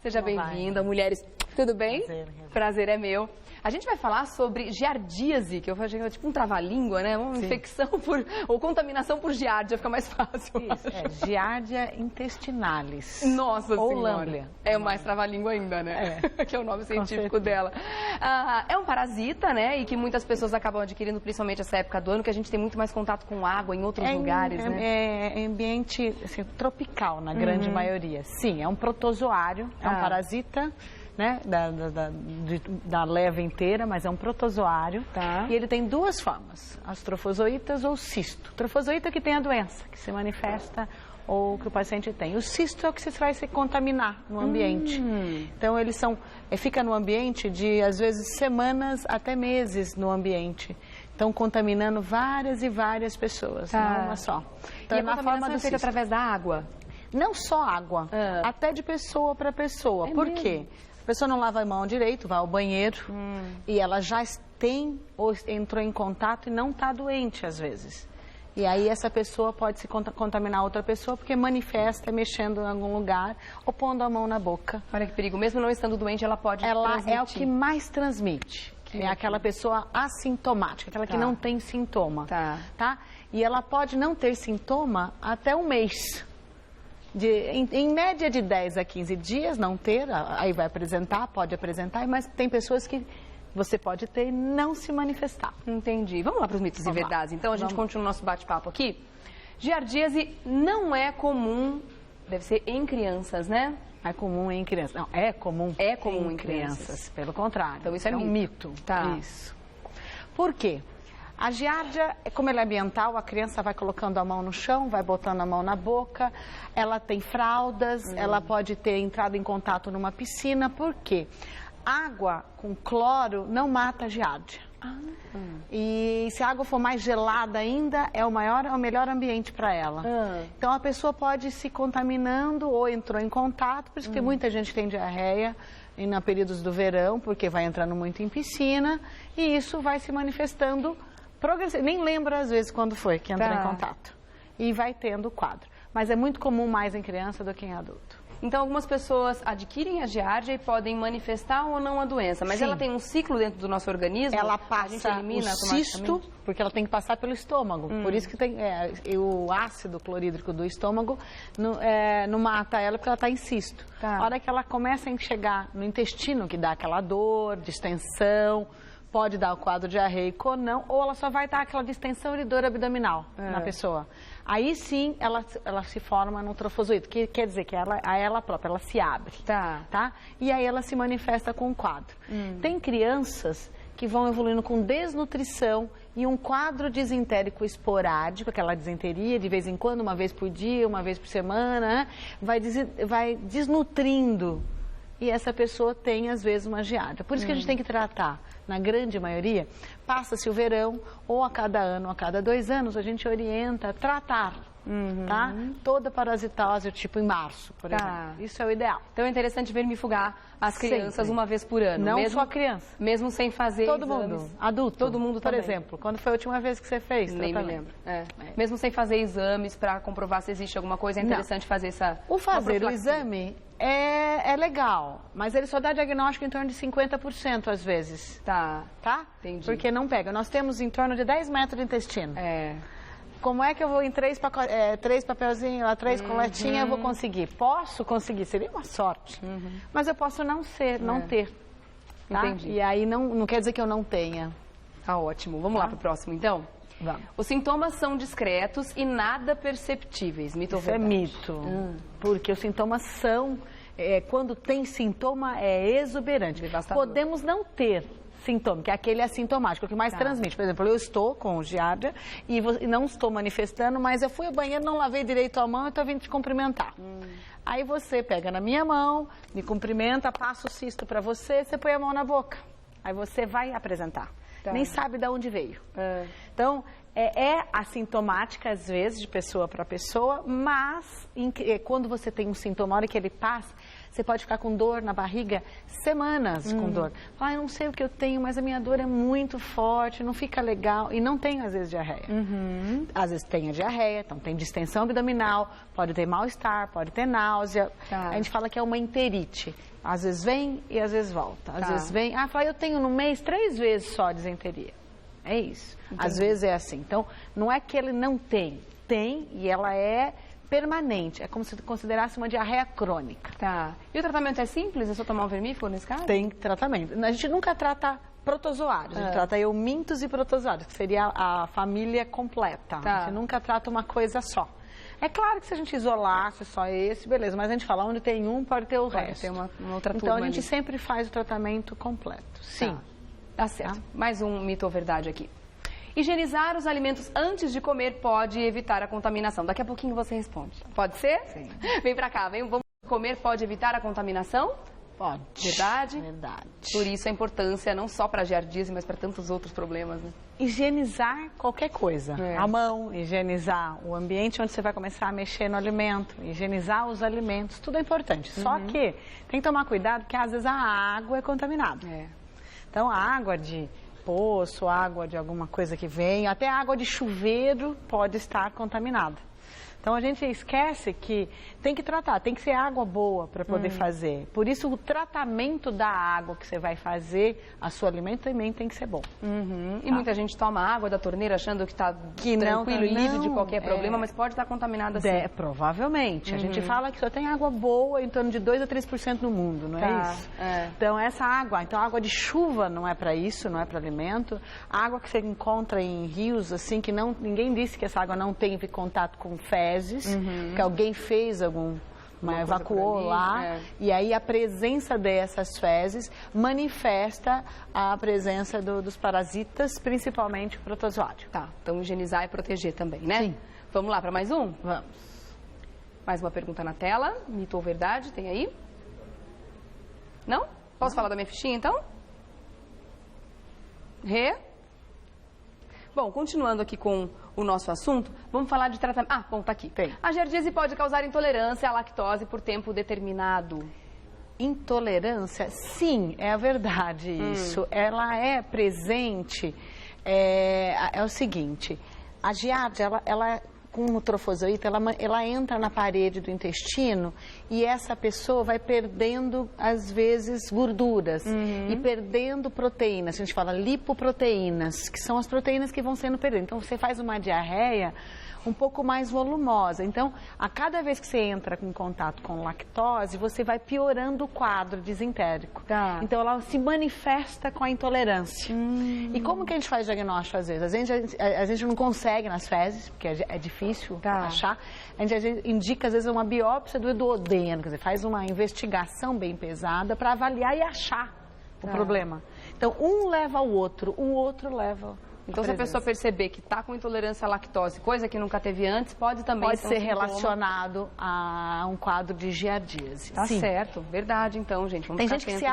Seja bem-vinda, mulheres, tudo bem? Prazer é meu. A gente vai falar sobre giardíase, que eu achei que era tipo um trava-língua, né? Uma infecção ou contaminação por giardia, fica mais fácil. Isso, giardia intestinalis. Nossa ou Senhora. lamblia. É mais trava-língua ainda, né? Que é o nome científico dela. É um parasita, né? E que muitas pessoas acabam adquirindo, principalmente essa época do ano, que a gente tem muito mais contato com água em outros lugares, né? É ambiente assim, tropical, na grande maioria. Sim, é um protozoário, é um parasita, né, da leva inteira, mas é um protozoário. E ele tem duas formas, as trofozoítas ou cisto. Trofozoíta que tem a doença, que se manifesta ou que o paciente tem. O cisto é o que você vai se contaminar no ambiente. Então, eles fica no ambiente de, às vezes, semanas até meses no ambiente. Estão contaminando várias e várias pessoas, não uma só. Então, e a contaminação é feita através da água? Não só água, até de pessoa para pessoa. Por quê? A pessoa não lava a mão direito, vai ao banheiro e ela já tem ou entrou em contato e não está doente às vezes. E aí essa pessoa pode se contaminar outra pessoa porque manifesta mexendo em algum lugar ou pondo a mão na boca. Olha que perigo, mesmo não estando doente ela pode transmitir. É o que mais transmite. É aquela pessoa assintomática, aquela que não tem sintoma. Tá? E ela pode não ter sintoma até um mês. Em média de 10 a 15 dias, não ter, aí vai apresentar, pode apresentar, mas tem pessoas que você pode ter e não se manifestar. Entendi. Vamos lá para os mitos e verdades. Então, a gente continua o nosso bate-papo aqui. Giardíase não é comum, deve ser em crianças, né? É comum em crianças. Não, é comum. É comum em crianças. Pelo contrário. Então, isso é um mito. Isso. Por quê? A giardia, como ela é ambiental, a criança vai colocando a mão no chão, vai botando a mão na boca, ela tem fraldas, ela pode ter entrado em contato numa piscina, por quê? Água com cloro não mata a giardia. E se a água for mais gelada ainda, é o melhor ambiente para ela. Então a pessoa pode ir se contaminando ou entrou em contato, por isso que muita gente tem diarreia em períodos do verão, porque vai entrando muito em piscina, e isso vai se manifestando progressivamente. Nem lembro às vezes quando foi que entrou em contato. E vai tendo o quadro. Mas é muito comum mais em criança do que em adulto. Então, algumas pessoas adquirem a giardia e podem manifestar ou não a doença, mas ela tem um ciclo dentro do nosso organismo? Ela passa a gente elimina o cisto, porque ela tem que passar pelo estômago. Por isso que tem o ácido clorídrico do estômago não mata ela, porque ela está em cisto. A hora que ela começa a chegar no intestino, que dá aquela dor, distensão, pode dar o quadro diarreico ou não, ou ela só vai dar aquela distensão e dor abdominal na pessoa. Aí sim, ela se forma no trofozoíto, que quer dizer que ela própria, ela se abre. Tá? E aí ela se manifesta com um quadro. Tem crianças que vão evoluindo com desnutrição e um quadro disentérico esporádico, aquela disenteria de vez em quando, uma vez por dia, uma vez por semana, vai desnutrindo. E essa pessoa tem, às vezes, uma giardia. Por isso que a gente tem que tratar, na grande maioria, passa-se o verão, ou a cada ano, a cada 2 anos, a gente orienta a tratar, tá? Toda parasitose, tipo em março, por exemplo. Isso é o ideal. Então é interessante vermifugar as crianças uma vez por ano. Não só a criança. Mesmo sem fazer todo exames. Mundo, adulto. Todo mundo também. Por exemplo, quando foi a última vez que você fez? Nem me lembro. Mesmo sem fazer exames para comprovar se existe alguma coisa, é interessante fazer essa... Fazer o exame é legal, mas ele só dá diagnóstico em torno de 50% às vezes. Tá? Entendi. Porque não pega. Nós temos em torno de 10 metros de intestino. Como é que eu vou em 3 papelzinhos, 3 coletinhas, eu vou conseguir? Posso conseguir, seria uma sorte. Mas eu posso não ter. Tá? Entendi. E aí não quer dizer que eu não tenha. Tá ótimo. Vamos lá para o próximo, então? Vamos. Os sintomas são discretos e nada perceptíveis. Mito ou verdade? Isso é mito. Porque os sintomas são... quando tem sintoma, é exuberante. Devastador. Podemos não ter sintoma, que é aquele assintomático, que mais transmite. Por exemplo, eu estou com giardia e não estou manifestando, mas eu fui ao banheiro, não lavei direito a mão e estou vindo te cumprimentar. Aí você pega na minha mão, me cumprimenta, passa o cisto para você, você põe a mão na boca. Aí você vai apresentar. Nem sabe de onde veio. Então, é assintomática, às vezes, de pessoa para pessoa, mas quando você tem um sintoma, na hora que ele passa, Você pode ficar com dor na barriga semanas com dor. Fala, eu não sei o que eu tenho, mas a minha dor é muito forte, não fica legal. E não tem, às vezes, diarreia. Às vezes tem a diarreia, então tem distensão abdominal, pode ter mal-estar, pode ter náusea. A gente fala que é uma enterite. Às vezes vem e às vezes volta. Às vezes vem, fala, eu tenho no mês 3 vezes só disenteria. É isso. Entendi. Às vezes é assim. Então, não é que ele não tem. Tem e ela é permanente. É como se considerasse uma diarreia crônica. Tá. E o tratamento é simples? É só tomar um vermífugo nesse caso? Tem tratamento. A gente nunca trata protozoários. A gente trata eumintos e protozoários, que seria a família completa. A gente nunca trata uma coisa só. É claro que se a gente isolasse só esse, beleza. Mas a gente fala, onde tem um, pode ter o resto. Ter uma outra então, a gente sempre faz o tratamento completo. Sim. Tá certo. Mais um mito ou verdade aqui. Higienizar os alimentos antes de comer pode evitar a contaminação. Daqui a pouquinho você responde. Pode ser? Sim. Vem pra cá, vamos comer pode evitar a contaminação? Pode. Verdade? Verdade. Por isso a importância não só para giardíase, mas para tantos outros problemas, né? Higienizar qualquer coisa. A mão, higienizar o ambiente onde você vai começar a mexer no alimento, higienizar os alimentos, tudo é importante. Só que tem que tomar cuidado porque às vezes a água é contaminada. Então a água de poço, água de alguma coisa que vem, até a água de chuveiro pode estar contaminada. Então a gente esquece que tem que tratar, tem que ser água boa para poder fazer. Por isso o tratamento da água que você vai fazer, a seu alimento também tem que ser bom. E muita gente toma água da torneira achando que está tranquilo e livre de qualquer problema, mas pode estar contaminada assim. Provavelmente. A gente fala que só tem água boa em torno de 2 a 3% no mundo, não é isso? Então essa água, a água de chuva não é para isso, não é para alimento. A água que você encontra em rios, assim, que ninguém disse que essa água não teve contato com fezes, que alguém fez evacuou lá, e aí a presença dessas fezes manifesta a presença dos parasitas, principalmente o protozoário. Tá, então higienizar e proteger também, né? Sim. Vamos lá para mais um? Vamos. Mais uma pergunta na tela, mito ou verdade, tem aí? Não? Posso falar da minha fichinha então? Bom, continuando aqui com o nosso assunto, vamos falar de tratamento. Bom, tá aqui. Tem. A giardíase pode causar intolerância à lactose por tempo determinado. Intolerância? Sim, é a verdade isso. Ela é presente, é o seguinte, a giardia, ela com o trofozoito, ela entra na parede do intestino e essa pessoa vai perdendo, às vezes, gorduras e perdendo proteínas. A gente fala lipoproteínas, que são as proteínas que vão sendo perdidas. Então, você faz uma diarreia um pouco mais volumosa. Então, a cada vez que você entra em contato com lactose, você vai piorando o quadro disentérico. Então, ela se manifesta com a intolerância. E como que a gente faz diagnóstico às vezes? A gente não consegue nas fezes, porque é difícil achar. A gente indica, às vezes, uma biópsia do duodeno, quer dizer, faz uma investigação bem pesada para avaliar e achar o problema. Então, um leva ao outro, o outro leva. Então, se a pessoa perceber que está com intolerância à lactose, coisa que nunca teve antes, pode também ser relacionado a um quadro de giardíase. Tá certo, verdade. Então, gente, vamos Tem gente que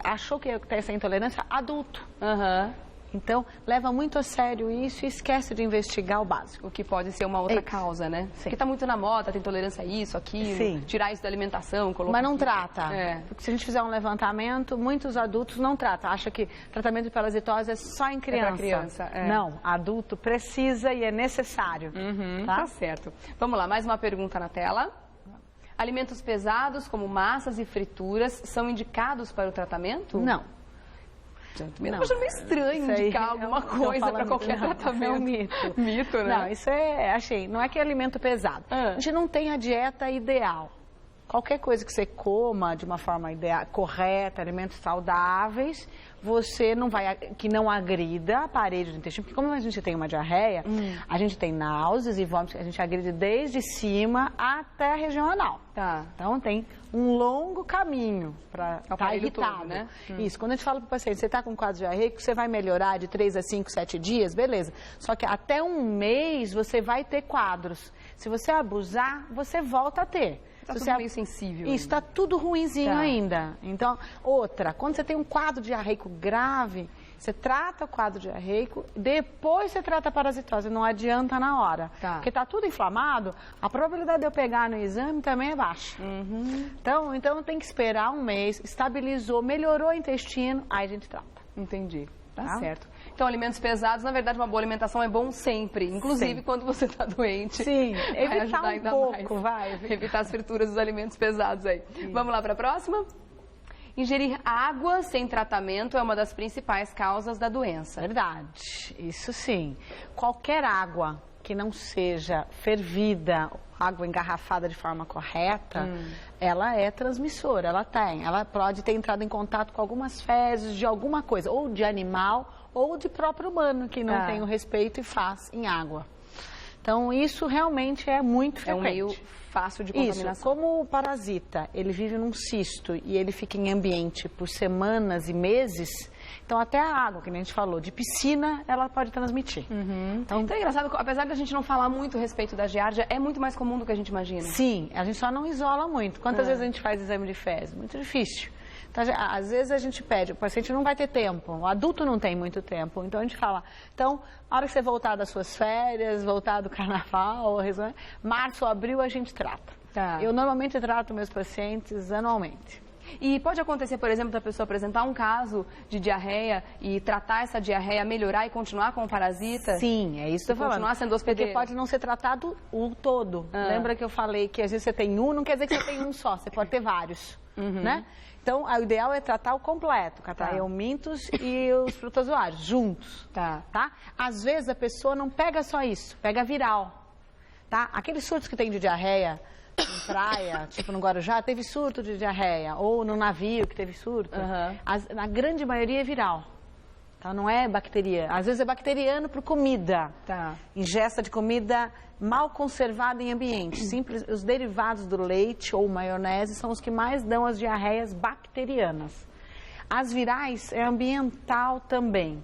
achou que tem essa intolerância adulto. Então, leva muito a sério isso e esquece de investigar o básico. O que pode ser uma outra causa, né? Sim. Porque está muito na moda, tem intolerância a isso, aquilo, tirar isso da alimentação, colocar. Mas não trata. Porque se a gente fizer um levantamento, muitos adultos não tratam. Acham que tratamento de parasitose é só em criança. É pra criança. Não, adulto precisa e é necessário. Tá certo. Vamos lá, mais uma pergunta na tela. Alimentos pesados, como massas e frituras, são indicados para o tratamento? Não. Eu acho meio estranho indicar alguma coisa para qualquer tratamento. É um mito. Mito, né? Não, isso não é que é alimento pesado. A gente não tem a dieta ideal. Qualquer coisa que você coma de uma forma correta, alimentos saudáveis, você não vai, que não agrida a parede do intestino, porque como a gente tem uma diarreia, a gente tem náuseas e vômitos, a gente agride desde cima até a região anal. Então tem um longo caminho para estar irritado. Todo, né? Isso, quando a gente fala para o paciente, você está com um quadro diarreico, você vai melhorar de 3 a 5, 7 dias, beleza. Só que até um mês você vai ter quadros. Se você abusar, você volta a ter. Está tudo meio sensível. Isso, está tudo ruinzinho ainda. Então, quando você tem um quadro diarreico grave, Você trata o quadro diarreico, depois você trata a parasitose, não adianta na hora. Porque tá tudo inflamado, a probabilidade de eu pegar no exame também é baixa. Então tem que esperar um mês, estabilizou, melhorou o intestino, aí a gente trata. Entendi. Tá certo. Então, alimentos pesados, na verdade, uma boa alimentação é bom sempre. Inclusive, quando você está doente. Sim, vai evitar ainda um pouco, mais. Evitar as frituras dos alimentos pesados aí. Sim. Vamos lá para a próxima? Ingerir água sem tratamento é uma das principais causas da doença. Verdade, isso sim. Qualquer água que não seja fervida, água engarrafada de forma correta, ela é transmissora, ela pode ter entrado em contato com algumas fezes de alguma coisa, ou de animal, ou de próprio humano, que não tem o respeito e faz em água. Então, isso realmente é muito frequente. É um meio fácil de contaminação. Isso, como o parasita, ele vive num cisto e ele fica em ambiente por semanas e meses, então até a água, que nem a gente falou, de piscina, ela pode transmitir. Então é engraçado, apesar de a gente não falar muito a respeito da giardia, é muito mais comum do que a gente imagina. Sim, a gente só não isola muito. Quantas vezes a gente faz exame de fezes? Muito difícil. Então, às vezes a gente pede, o paciente não vai ter tempo, o adulto não tem muito tempo, então a gente fala, então, a hora que você voltar das suas férias, voltar do carnaval, março ou abril, a gente trata. Eu normalmente trato meus pacientes anualmente. E pode acontecer, por exemplo, da pessoa apresentar um caso de diarreia e tratar essa diarreia, melhorar e continuar com o parasita? Sim, é isso que eu tô falando. Continuar sendo hospedeiro. Porque pode não ser tratado o todo. Lembra que eu falei que às vezes você tem um, não quer dizer que você tem um só, você pode ter vários, né? Então, o ideal é tratar o completo, tratar eumintos e os protozoários juntos, tá? Às vezes a pessoa não pega só isso, pega viral, tá? Aqueles surtos que tem de diarreia em praia, tipo no Guarujá, teve surto de diarreia, ou no navio que teve surto, a grande maioria é viral. Tá? Não é bacteriana. Às vezes é bacteriano por comida. Ingesta de comida mal conservada em ambiente. Simples, os derivados do leite ou maionese são os que mais dão as diarreias bacterianas. As virais é ambiental também.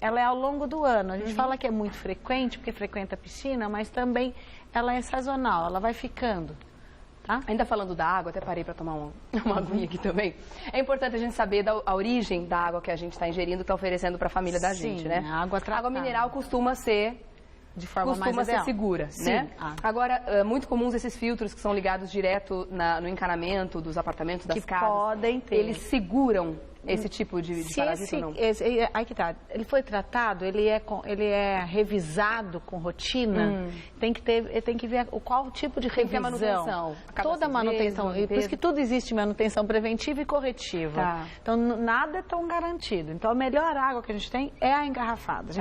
Ela é ao longo do ano. A gente fala que é muito frequente, porque frequenta a piscina, mas também ela é sazonal, ela vai ficando. Ainda falando da água, até parei para tomar uma aguinha aqui também. É importante a gente saber a origem da água que a gente está ingerindo, que está oferecendo para a família da gente, né? A água mineral costuma ser de forma mais ideal. Ser segura, né? Agora, muito comuns esses filtros que são ligados direto no encanamento dos apartamentos, das casas. Podem ter. Eles seguram esse tipo de parasita ou não? Aí que tá. Ele foi tratado, ele é revisado com rotina. Tem que ver qual tipo de revisão. Manutenção. Toda manutenção. Por isso que tudo existe manutenção preventiva e corretiva. Então, nada é tão garantido. Então, a melhor água que a gente tem é a engarrafada.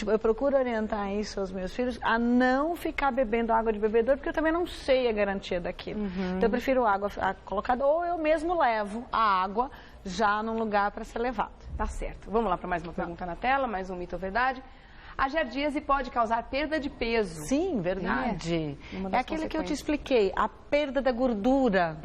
Eu procuro orientar isso aos meus filhos a não ficar bebendo água de bebedouro, porque eu também não sei a garantia daquilo. Então, eu prefiro água colocada, ou eu mesmo levo a água já num lugar para ser levado. Tá certo. Vamos lá para mais uma pergunta na tela, mais um mito ou verdade. A giardíase pode causar perda de peso. Sim, verdade. É aquele que eu te expliquei, a perda da gordura,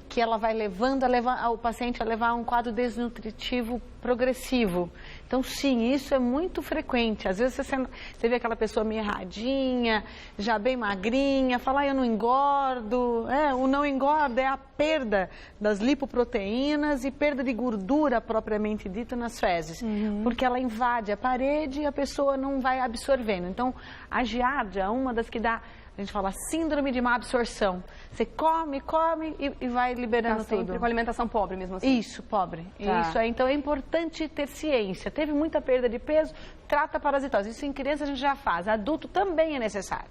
que ela vai levando o paciente a levar um quadro desnutritivo progressivo. Então, sim, isso é muito frequente. Às vezes você vê aquela pessoa mirradinha, já bem magrinha, fala, eu não engordo. O não engorda é a perda das lipoproteínas e perda de gordura propriamente dita nas fezes. Porque ela invade a parede e a pessoa não vai absorvendo. Então, a giardia é uma das que dá, a gente fala, síndrome de má absorção. Você come e vai liberando tudo. Sempre com alimentação pobre mesmo assim. Isso, pobre. Isso é, então é importante ter ciência. Teve muita perda de peso, trata a parasitose. Isso em criança a gente já faz. Adulto também é necessário.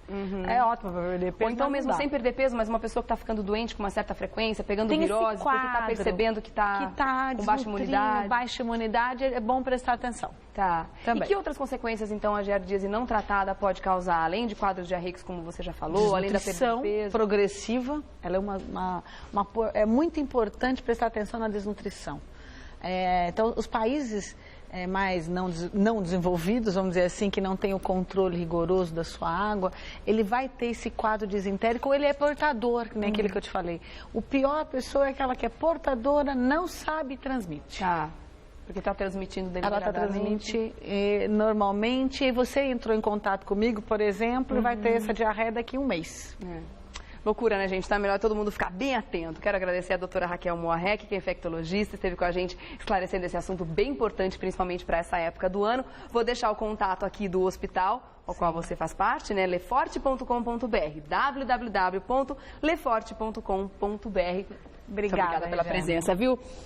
É ótimo para perder peso. Ou então mesmo sem perder peso, mas uma pessoa que está ficando doente com uma certa frequência, pegando virose, porque está percebendo que está com baixa imunidade. Baixa imunidade, é bom prestar atenção. Também. E que outras consequências, então, a giardíase não tratada pode causar, além de quadros diarreicos, como você já falou, além da perda de peso? Progressiva, ela é é muito importante prestar atenção na desnutrição. Então, os países mais não desenvolvidos, vamos dizer assim, que não tem o controle rigoroso da sua água, ele vai ter esse quadro disentérico, ou ele é portador, que nem aquele que eu te falei. O pior pessoa é aquela que é portadora, não sabe e transmite. Porque está transmitindo deliberadamente. Ela está transmitindo normalmente. E você entrou em contato comigo, por exemplo, e vai ter essa diarreia daqui a um mês. Loucura, né, gente? Tá melhor todo mundo ficar bem atento. Quero agradecer a doutora Raquel Moarec, que é infectologista, esteve com a gente esclarecendo esse assunto bem importante, principalmente para essa época do ano. Vou deixar o contato aqui do hospital, ao qual você faz parte, né? leforte.com.br, www.leforte.com.br. Obrigada pela presença, viu?